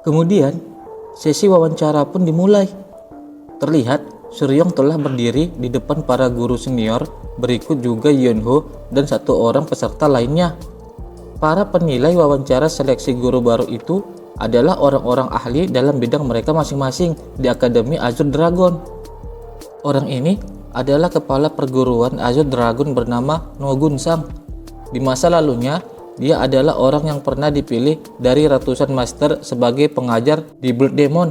Kemudian, sesi wawancara pun dimulai. Terlihat Suryong telah berdiri di depan para guru senior, berikut juga Yeonho dan satu orang peserta lainnya. Para penilai wawancara seleksi guru baru itu adalah orang-orang ahli dalam bidang mereka masing-masing di Akademi Azure Dragon. Orang ini adalah kepala perguruan Azure Dragon bernama No Gunsang. Di masa lalunya, dia adalah orang yang pernah dipilih dari ratusan master sebagai pengajar di Blood Demon.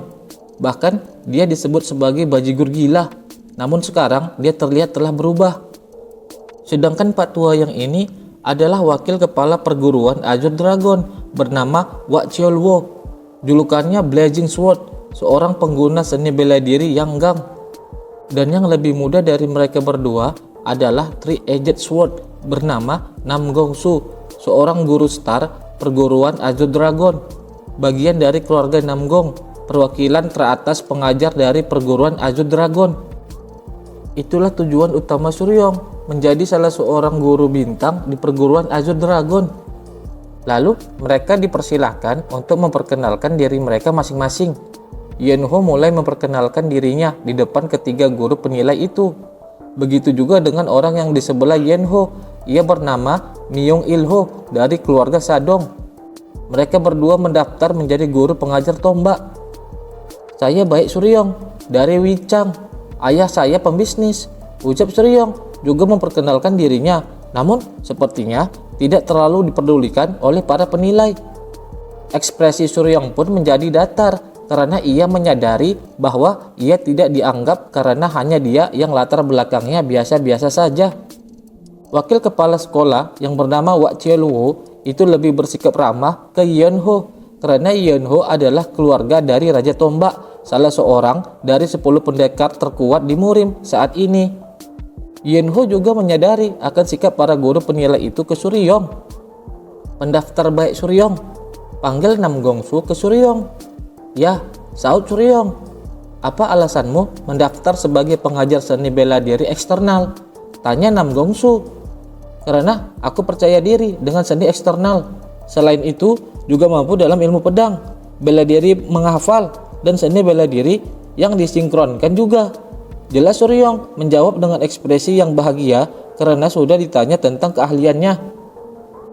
Bahkan dia disebut sebagai bajigur gila. Namun sekarang dia terlihat telah berubah. Sedangkan Pak Tua yang ini adalah wakil kepala perguruan Azure Dragon bernama Wak Cheolwo. Julukannya Blazing Sword, seorang pengguna seni bela diri yang gam. Dan yang lebih muda dari mereka berdua adalah Three-Edged Sword bernama Nam Gongsu, seorang guru star perguruan Azure Dragon, bagian dari keluarga Namgong, perwakilan teratas pengajar dari perguruan Azure Dragon. Itulah tujuan utama Suryong, menjadi salah seorang guru bintang di perguruan Azure Dragon. Lalu mereka dipersilahkan untuk memperkenalkan diri mereka masing-masing. Yeonho mulai memperkenalkan dirinya di depan ketiga guru penilai itu. Begitu juga dengan orang yang di sebelah Yeonho. Ia bernama Myung Ilho dari keluarga Sadong. Mereka berdua mendaftar menjadi guru pengajar tombak. Saya Baek Suryong dari Wichang. Ayah saya pembisnis, ucap Suryong juga memperkenalkan dirinya. Namun sepertinya tidak terlalu diperdulikan oleh para penilai. Ekspresi Suryong pun menjadi datar karena ia menyadari bahwa ia tidak dianggap karena hanya dia yang latar belakangnya biasa-biasa saja. Wakil kepala sekolah yang bernama Wak Cheolwo itu lebih bersikap ramah ke Yeonho karena Yeonho adalah keluarga dari Raja Tombak, salah seorang dari 10 pendekar terkuat di Murim saat ini. Yeonho juga menyadari akan sikap para guru penilai itu ke Suryong. Pendaftar Baek Suryong, panggil Nam Gongsu ke Suryong. Ya, saut Suryong. Apa alasanmu mendaftar sebagai pengajar seni bela diri eksternal? Tanya Nam Gongsu. Karena aku percaya diri dengan seni eksternal. Selain itu, juga mampu dalam ilmu pedang, bela diri menghafal, dan seni bela diri yang disinkronkan juga. Jelas Suryong menjawab dengan ekspresi yang bahagia karena sudah ditanya tentang keahliannya.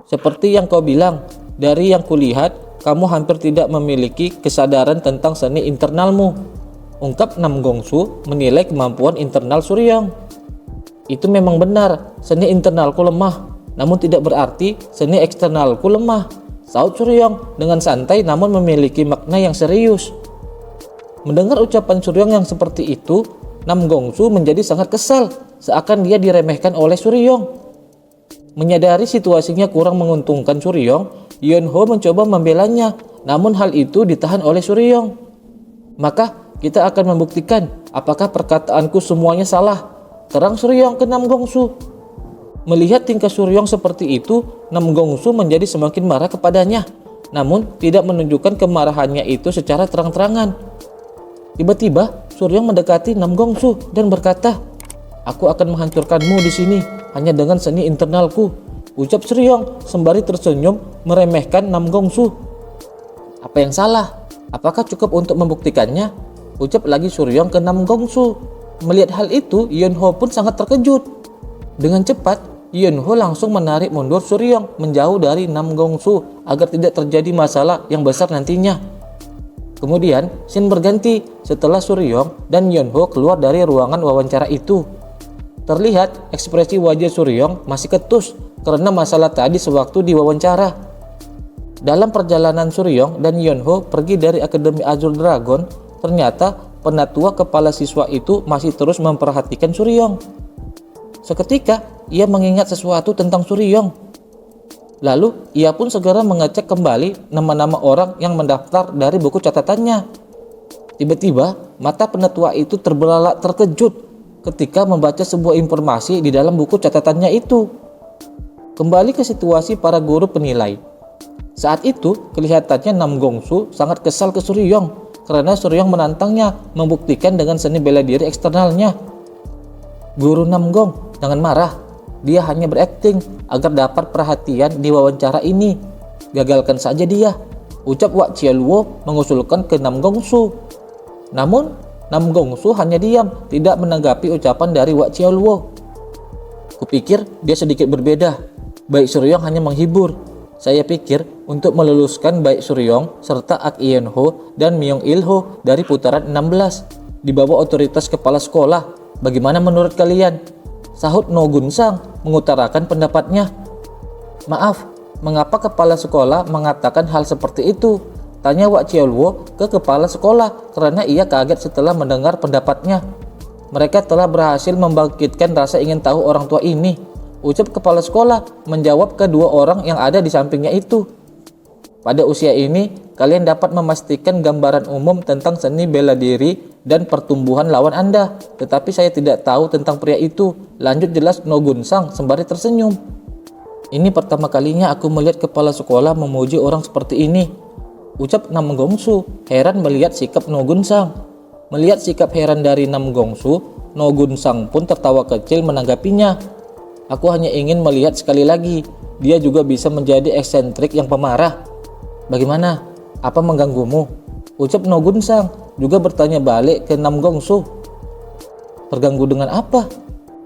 Seperti yang kau bilang, dari yang kulihat, kamu hampir tidak memiliki kesadaran tentang seni internalmu, ungkap Nam Gongsu menilai kemampuan internal Suryong. Itu memang benar, seni internalku lemah, namun tidak berarti seni eksternalku lemah, saut Suryong dengan santai namun memiliki makna yang serius. Mendengar ucapan Suryong yang seperti itu, Nam Gongsu menjadi sangat kesal, seakan dia diremehkan oleh Suryong. Menyadari situasinya kurang menguntungkan Suryong, Yeonho mencoba membelanya, namun hal itu ditahan oleh Suryong. Maka kita akan membuktikan apakah perkataanku semuanya salah, terang Suryong ke Nam Gongsu. Melihat tingkah Suryong seperti itu, Nam Gongsu menjadi semakin marah kepadanya, namun tidak menunjukkan kemarahannya itu secara terang-terangan. Tiba-tiba Suryong mendekati Nam Gongsu dan berkata, "Aku akan menghancurkanmu di sini hanya dengan seni internalku," ucap Suryong sembari tersenyum meremehkan Nam Gongsu. "Apa yang salah? Apakah cukup untuk membuktikannya?" ucap lagi Suryong ke Nam Gongsu. Melihat hal itu, Yeonho pun sangat terkejut. Dengan cepat, Yeonho langsung menarik mundur Suryong menjauh dari Nam Gongsu agar tidak terjadi masalah yang besar nantinya. Kemudian, scene berganti setelah Suryong dan Yeonho keluar dari ruangan wawancara itu. Terlihat ekspresi wajah Suryong masih ketus karena masalah tadi sewaktu diwawancara. Dalam perjalanan Suryong dan Yeonho pergi dari Akademi Azure Dragon, ternyata penatua kepala siswa itu masih terus memperhatikan Suryong. Seketika, ia mengingat sesuatu tentang Suryong. Lalu, ia pun segera mengecek kembali nama-nama orang yang mendaftar dari buku catatannya. Tiba-tiba, mata penatua itu terbelalak terkejut ketika membaca sebuah informasi di dalam buku catatannya itu. Kembali ke situasi para guru penilai. Saat itu, kelihatannya Nam Gongsu sangat kesal ke Suryong karena Suryong menantangnya membuktikan dengan seni bela diri eksternalnya. Guru Namgong, jangan marah. Dia hanya berakting agar dapat perhatian di wawancara ini. Gagalkan saja dia, ucap Wak Chialuo mengusulkan ke Nam Gongsu. Namun, Nam Gongsu hanya diam, tidak menanggapi ucapan dari Wak Chialuo. Kupikir dia sedikit berbeda. Baik Suryong hanya menghibur. Saya pikir untuk meluluskan Baik Suryong serta Ak Yen Ho dan Myung Il Ho dari putaran 16 di bawah otoritas kepala sekolah. Bagaimana menurut kalian? Sahut No Gun Sang mengutarakan pendapatnya. Maaf, mengapa kepala sekolah mengatakan hal seperti itu? Tanya Wak Chialuo ke kepala sekolah karena ia kaget setelah mendengar pendapatnya. Mereka telah berhasil membangkitkan rasa ingin tahu orang tua ini. Ucap kepala sekolah menjawab kedua orang yang ada di sampingnya itu. Pada usia ini, kalian dapat memastikan gambaran umum tentang seni bela diri dan pertumbuhan lawan Anda. Tetapi saya tidak tahu tentang pria itu. Lanjut, jelas No Gun Sang sembari tersenyum. Ini pertama kalinya aku melihat kepala sekolah memuji orang seperti ini. Ucap Nam Gongsu, heran melihat sikap No Gun Sang. Melihat sikap heran dari Nam Gongsu, No Gun Sang pun tertawa kecil menanggapinya. Aku hanya ingin melihat sekali lagi. Dia juga bisa menjadi eksentrik yang pemarah. Bagaimana? Apa mengganggumu? Ucap No Gun Sang juga bertanya balik ke Nam Gongsu. Terganggu dengan apa?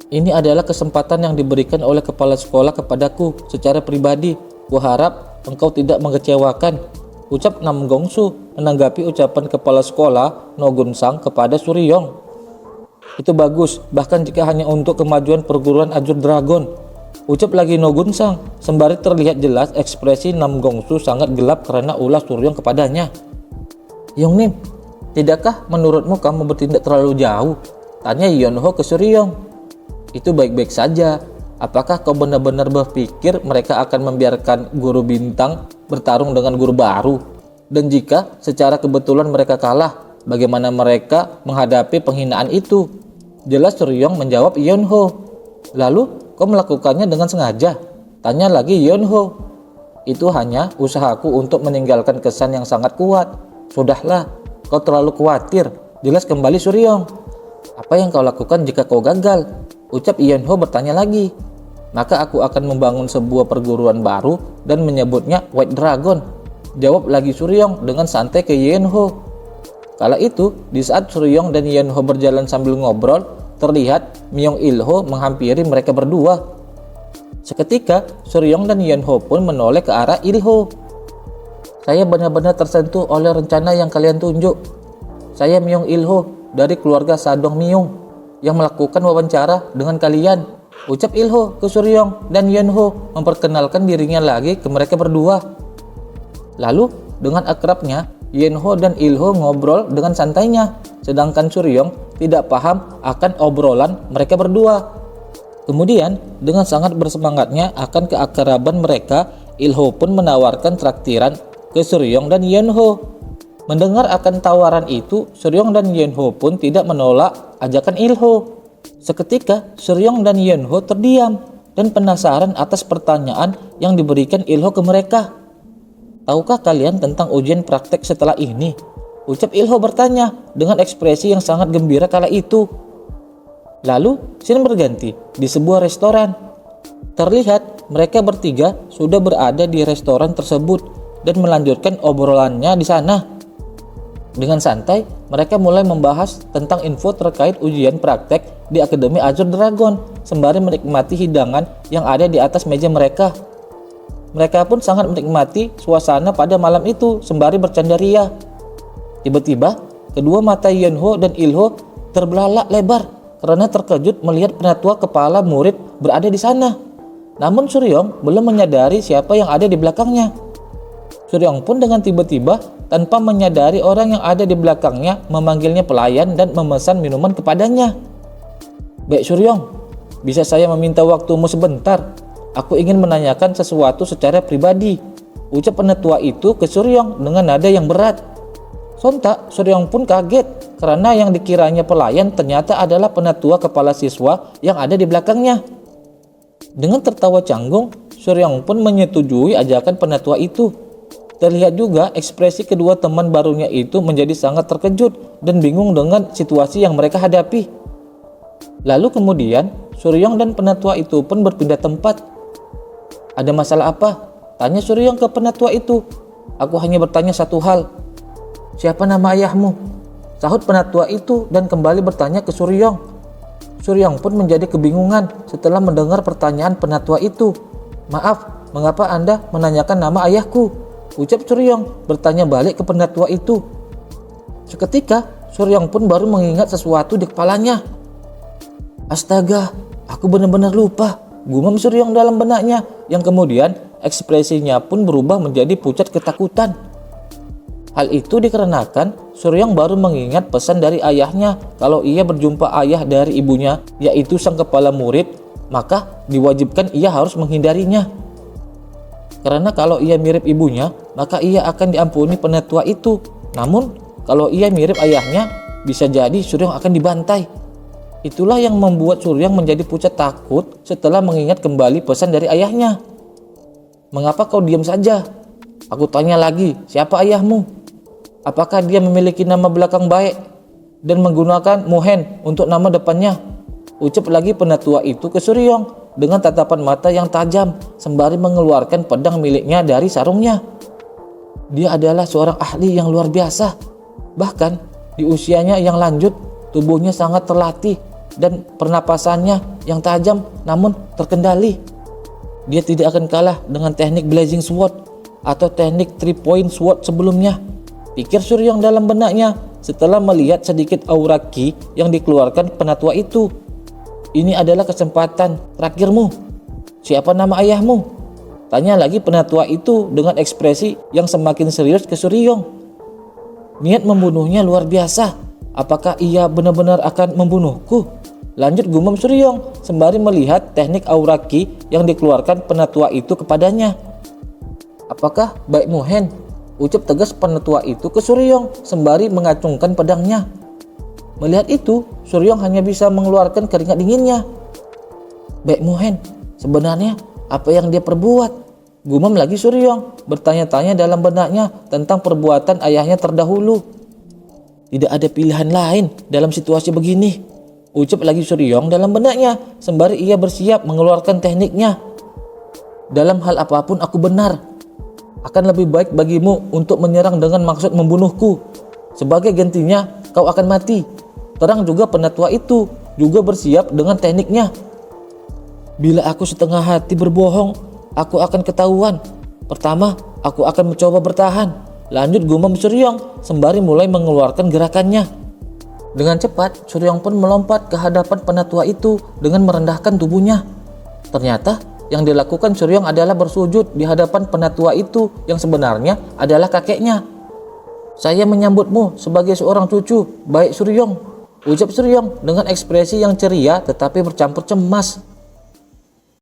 Ini adalah kesempatan yang diberikan oleh kepala sekolah kepadaku secara pribadi. Kuharap engkau tidak mengecewakan. Ucap Nam Gongsu menanggapi ucapan kepala sekolah No Gun Sang kepada Suryong. Itu bagus, bahkan jika hanya untuk kemajuan perguruan Ajur Dragon. Ucap lagi No Gun Sang, sembari terlihat jelas ekspresi Nam Gongsu sangat gelap karena ulah Suryong kepadanya. Yongnim, tidakkah menurutmu kamu bertindak terlalu jauh? Tanya Yonho ke Suryong. Itu baik-baik saja. Apakah kau benar-benar berpikir mereka akan membiarkan guru bintang bertarung dengan guru baru? Dan jika secara kebetulan mereka kalah, bagaimana mereka menghadapi penghinaan itu? Jelas Suryong menjawab Yonho. Lalu kau melakukannya dengan sengaja? Tanya lagi Yonho. Itu hanya usahaku untuk meninggalkan kesan yang sangat kuat. Sudahlah, kau terlalu khawatir. Jelas kembali Suryong. Apa yang kau lakukan jika kau gagal? Ucap Yonho bertanya lagi. Maka aku akan membangun sebuah perguruan baru dan menyebutnya White Dragon. Jawab lagi Suryong dengan santai ke Yonho. Kala itu, di saat Suryong dan Yonho berjalan sambil ngobrol, terlihat Myung Il Ho menghampiri mereka berdua. Seketika, Suryong dan Yonho pun menoleh ke arah Il Ho. Saya benar-benar tersentuh oleh rencana yang kalian tunjuk. Saya Myung Il Ho dari keluarga Sadong Myung yang melakukan wawancara dengan kalian. Ucap Il Ho ke Suryong dan Yonho memperkenalkan dirinya lagi ke mereka berdua. Lalu, dengan akrabnya, Yonho dan Il Ho ngobrol dengan santainya, sedangkan Suryong tidak paham akan obrolan mereka berdua. Kemudian, dengan sangat bersemangatnya akan keakraban mereka, Il Ho pun menawarkan traktiran ke Suryong dan Yonho. Mendengar akan tawaran itu, Suryong dan Yonho pun tidak menolak ajakan Il Ho. Seketika, Suryong dan Yonho terdiam dan penasaran atas pertanyaan yang diberikan Il Ho ke mereka. Tahukah kalian tentang ujian praktek setelah ini? Ucap Il Ho bertanya dengan ekspresi yang sangat gembira kala itu. Lalu, scene berganti di sebuah restoran. Terlihat mereka bertiga sudah berada di restoran tersebut dan melanjutkan obrolannya di sana. Dengan santai, mereka mulai membahas tentang info terkait ujian praktek di Akademi Azure Dragon sembari menikmati hidangan yang ada di atas meja mereka. Mereka pun sangat menikmati suasana pada malam itu sembari bercanda ria. Tiba-tiba, kedua mata Yonho dan Il Ho terbelalak lebar karena terkejut melihat penatua kepala murid berada di sana. Namun Suryong belum menyadari siapa yang ada di belakangnya. Suryong pun dengan tiba-tiba tanpa menyadari orang yang ada di belakangnya memanggilnya pelayan dan memesan minuman kepadanya. Baik Suryong, bisa saya meminta waktumu sebentar? Aku ingin menanyakan sesuatu secara pribadi. Ucap penatua itu ke Suryong dengan nada yang berat. Sontak Suryong pun kaget karena yang dikiranya pelayan ternyata adalah penatua kepala siswa yang ada di belakangnya. Dengan tertawa canggung, Suryong pun menyetujui ajakan penatua itu. Terlihat juga ekspresi kedua teman barunya itu menjadi sangat terkejut dan bingung dengan situasi yang mereka hadapi. Lalu kemudian Suryong dan penatua itu pun berpindah tempat. Ada masalah apa? Tanya Suryong ke penatua itu. Aku hanya bertanya satu hal. Siapa nama ayahmu? Sahut penatua itu dan kembali bertanya ke Suryong. Suryong pun menjadi kebingungan setelah mendengar pertanyaan penatua itu. Maaf, mengapa Anda menanyakan nama ayahku? Ucap Suryong bertanya balik ke penatua itu. Seketika, Suryong pun baru mengingat sesuatu di kepalanya. Astaga, aku benar-benar lupa, gumam Suryong dalam benaknya, yang kemudian ekspresinya pun berubah menjadi pucat ketakutan. Hal itu dikarenakan Suryong baru mengingat pesan dari ayahnya kalau ia berjumpa ayah dari ibunya, yaitu sang kepala murid, maka diwajibkan ia harus menghindarinya. Karena kalau ia mirip ibunya, maka ia akan diampuni penatua itu. Namun, kalau ia mirip ayahnya, bisa jadi Suryong akan dibantai. Itulah yang membuat Suryong menjadi pucat takut setelah mengingat kembali pesan dari ayahnya. Mengapa kau diam saja? Aku tanya lagi, siapa ayahmu? Apakah dia memiliki nama belakang baik dan menggunakan Muhen untuk nama depannya? Ucap lagi penatua itu ke Suryong dengan tatapan mata yang tajam sembari mengeluarkan pedang miliknya dari sarungnya. Dia adalah seorang ahli yang luar biasa. Bahkan di usianya yang lanjut, tubuhnya sangat terlatih dan pernapasannya yang tajam namun terkendali. Dia tidak akan kalah dengan teknik Blazing Sword atau teknik 3-point sword sebelumnya, pikir Suryong dalam benaknya setelah melihat sedikit aura ki yang dikeluarkan penatua itu. Ini adalah kesempatan terakhirmu. Siapa nama ayahmu? Tanya lagi penatua itu dengan ekspresi yang semakin serius ke Suryong. Niat membunuhnya luar biasa. Apakah ia benar-benar akan membunuhku? Lanjut gumam Suryong sembari melihat teknik aura ki yang dikeluarkan penatua itu kepadanya. Apakah baik Muhen? Ucap tegas penatua itu ke Suryong sembari mengacungkan pedangnya. Melihat itu, Suryong hanya bisa mengeluarkan keringat dinginnya. Baik Muhen, sebenarnya apa yang dia perbuat? Gumam lagi Suryong, bertanya-tanya dalam benaknya tentang perbuatan ayahnya terdahulu. Tidak ada pilihan lain dalam situasi begini, ucap lagi Suryong dalam benaknya sembari ia bersiap mengeluarkan tekniknya. Dalam hal apapun aku benar. Akan lebih baik bagimu untuk menyerang dengan maksud membunuhku. Sebagai gantinya kau akan mati. Terang juga penatua itu juga bersiap dengan tekniknya. Bila aku setengah hati berbohong, aku akan ketahuan. Pertama, aku akan mencoba bertahan. Lanjut gumam Suryong sembari mulai mengeluarkan gerakannya. Dengan cepat, Suryong pun melompat ke hadapan penatua itu dengan merendahkan tubuhnya. Ternyata yang dilakukan Suryong adalah bersujud di hadapan penatua itu yang sebenarnya adalah kakeknya. Saya menyambutmu sebagai seorang cucu, baik Suryong, ucap Suryong dengan ekspresi yang ceria tetapi bercampur cemas.